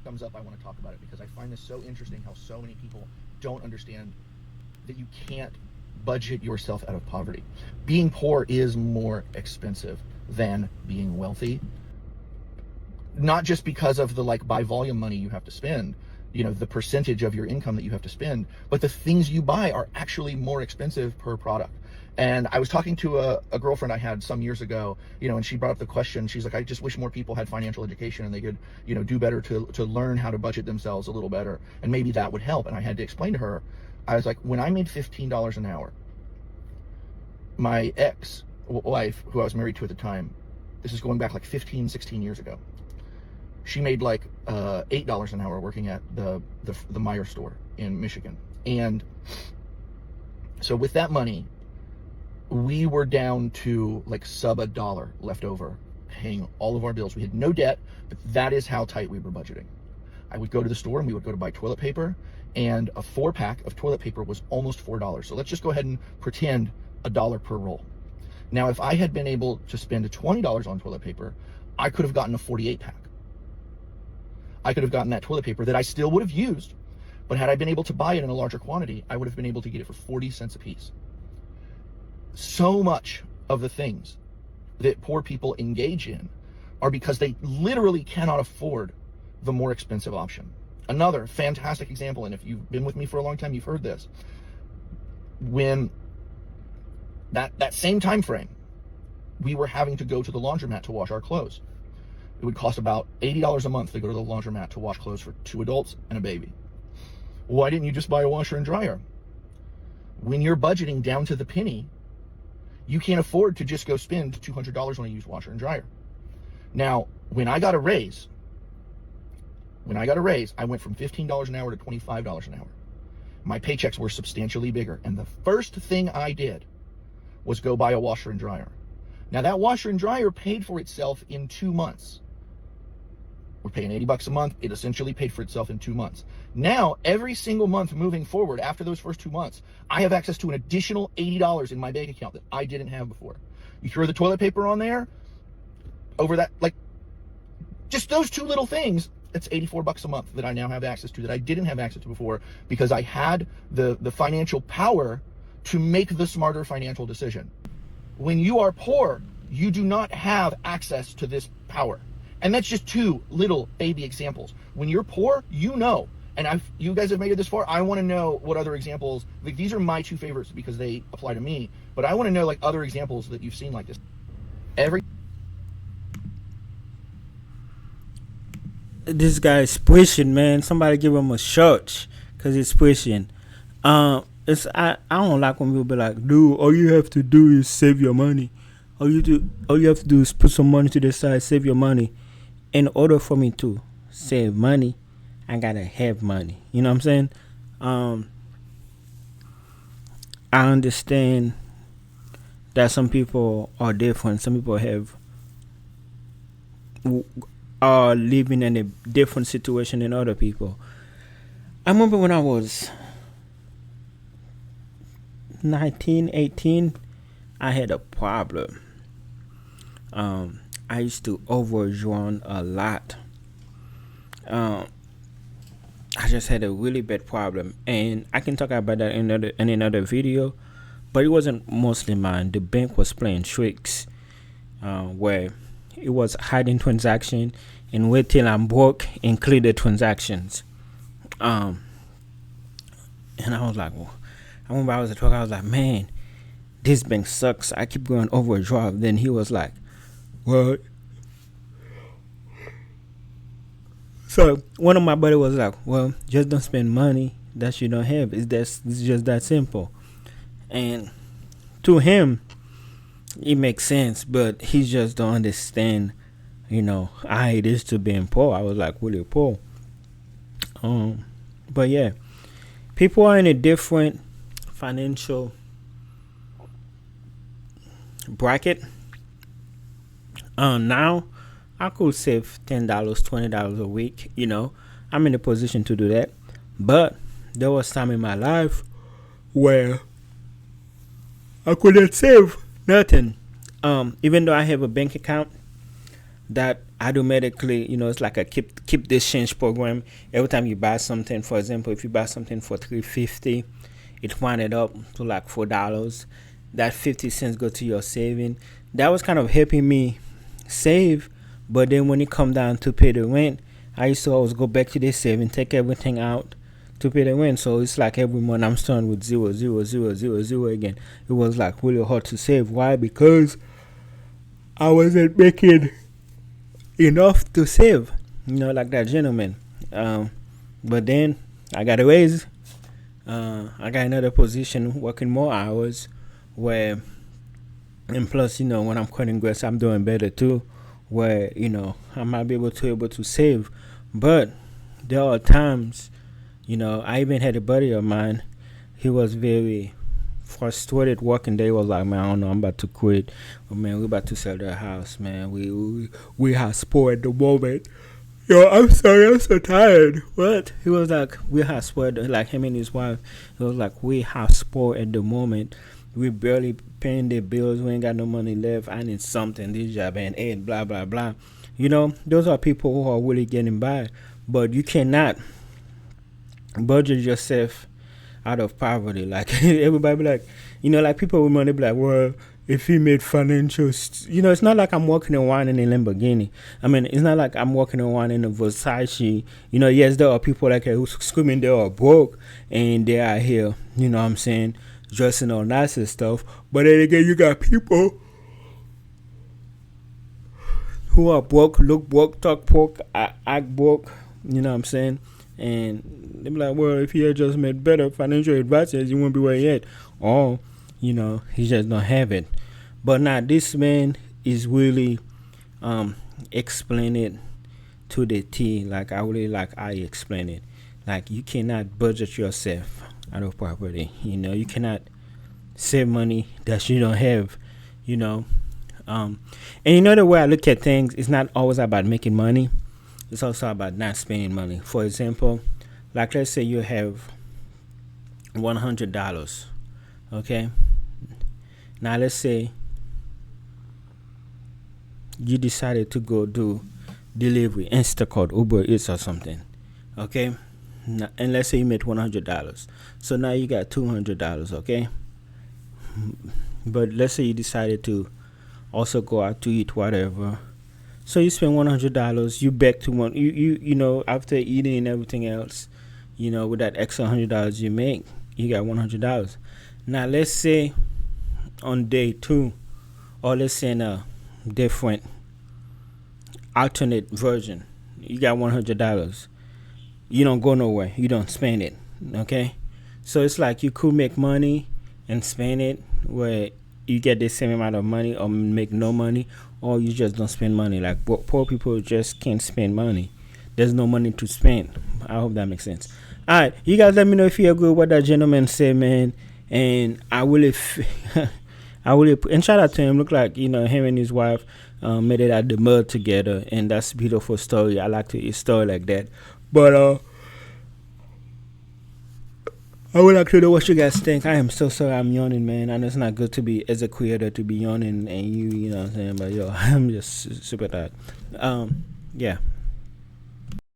comes up, I want to talk about it because I find this so interesting how so many people don't understand that you can't budget yourself out of poverty. Being poor is more expensive than being wealthy. Not just because of the like by volume money you have to spend, you know, the percentage of your income that you have to spend, but the things you buy are actually more expensive per product. And I was talking to a girlfriend I had some years ago, you know, and she brought up the question. She's like, I just wish more people had financial education and they could, you know, do better to learn how to budget themselves a little better. And maybe that would help. And I had to explain to her, I was like, when I made $15 an hour, my ex-wife, who I was married to at the time, this is going back like 15, 16 years ago, she made like $8 an hour working at the Meyer store in Michigan. And so with that money, we were down to like sub $1 left over, paying all of our bills. We had no debt, but that is how tight we were budgeting. I would go to the store and we would go to buy toilet paper, and a 4-pack of toilet paper was almost $4. So let's just go ahead and pretend $1 per roll. Now, if I had been able to spend $20 on toilet paper, I could have gotten a 48-pack. I could have gotten that toilet paper that I still would have used, but had I been able to buy it in a larger quantity, I would have been able to get it for 40 cents a piece. So much of the things that poor people engage in are because they literally cannot afford the more expensive option. Another fantastic example, and if you've been with me for a long time, you've heard this. When that same time frame, we were having to go to the laundromat to wash our clothes. It would cost about $80 a month to go to the laundromat to wash clothes for 2 adults and a baby. Why didn't you just buy a washer and dryer? When you're budgeting down to the penny, you can't afford to just go spend $200 on a used washer and dryer. Now, when I got a raise, I went from $15 an hour to $25 an hour. My paychecks were substantially bigger. And the first thing I did was go buy a washer and dryer. Now, that washer and dryer paid for itself in 2 months. We're paying $80 a month. It essentially paid for itself in 2 months. Now, every single month moving forward, after those first 2 months, I have access to an additional $80 in my bank account that I didn't have before. You throw the toilet paper on there, over that, like, just those 2 little things, it's $84 a month that I now have access to that I didn't have access to before because I had the financial power to make the smarter financial decision. When you are poor, you do not have access to this power. And that's just 2 little baby examples. When you're poor, you know, and you guys have made it this far, I want to know what other examples, like these are my 2 favorites because they apply to me, but I want to know like other examples that you've seen like this. This guy is pushing, man. Somebody give him a shot because he's pushing. I don't like when people be like, dude, all you have to do is save your money. All you have to do is put some money to the side, save your money. In order for me to save money, I gotta have money. You know what I'm saying? I understand that some people are different. Some people are living in a different situation than other people. I remember when I was 19, 18, I had a problem. I used to overdraw a lot. I just had a really bad problem, and I can talk about that in another video, but it wasn't mostly mine. The bank was playing tricks, where it was hiding transaction and wait till I'm broke and clear the transactions. And I was like, well, I remember I was at work, I was like, man, this bank sucks. I keep going overdraft. Then he was like, what? So one of my buddy was like, well, just don't spend money that you don't have. It's just that simple. And to him, it makes sense, but he just don't understand, you know, how it is to being poor. I was like, really poor. But yeah, people are in a different financial bracket. Now I could save $10, $20 a week. You know, I'm in a position to do that. But there was time in my life where I couldn't save nothing. Even though I have a bank account, that automatically, it's like a keep this change program. Every time you buy something, for example, if you buy something for 350, it wind it up to like $4. That 50 cents go to your saving. That was kind of helping me save. But then when it come down to pay the rent, I used to always go back to the saving, take everything out to pay the rent. So it's like every month I'm starting with 0, 0, 0, 0, 0 again. It was like really hard to save. Why? Because I wasn't making enough to save, like that gentleman. But then I got a raise. I got another position working more hours where, and plus, when I'm cutting grass, I'm doing better too, where, I might be able to save. But there are times, I even had a buddy of mine. He was very frustrated working there. He was like, man, I don't know, I'm about to quit. Oh, man, we're about to sell the house, man. We have sport at the moment. Yo, I'm sorry, I'm so tired. What? He was like, we have sport, like him and his wife. He was like, we have sport at the moment. We barely paying the bills. We ain't got no money left. I need something. This job ain't it. Blah blah blah. Those are people who are really getting by. But you cannot budget yourself out of poverty. Like everybody be like, like people with money be like, well, if he made financial, it's not like I'm walking around in a Lamborghini. I mean, it's not like I'm walking around in a Versace. Yes, there are people like who screaming they are broke and they are here. You know what I'm saying? Dressing all nice and stuff. But then again, you got people who are broke, look broke, talk broke, act broke. You know what I'm saying? And they be like, well, if he had just made better financial advisors, he wouldn't be where he at. Or, he just don't have it. But now this man is really explain it to the T. Like I explain it. Like you cannot budget yourself out of property. You cannot save money that you don't have. And the way I look at things, it's not always about making money. It's also about not spending money. For example, like let's say you have $100. Okay. Now let's say you decided to go do delivery, Instacart, Uber Eats or something. Okay. Now, and let's say you made $100. So now you got $200. Okay. But let's say you decided to also go out to eat whatever. So you spend $100. You back to one. After eating and everything else, with that extra $100 you make, you got $100. Now let's say on day 2, or let's say in a different alternate version, you got $100. You don't go nowhere. You don't spend it. Okay, so it's like you could make money and spend it, where you get the same amount of money or make no money, or you just don't spend money. Like poor people just can't spend money. There's no money to spend. I hope that makes sense. All right, you guys let me know if you agree with what that gentleman said, man. And I really and shout out to him. Look like him and his wife made it out the mud together, and that's a beautiful story. I like to hear a story like that. But I would like to know what you guys think. I am so sorry I'm yawning, man. I know it's not good to be, as a creator, to be yawning and you know what I'm saying? But yo, I'm just super tired. Yeah.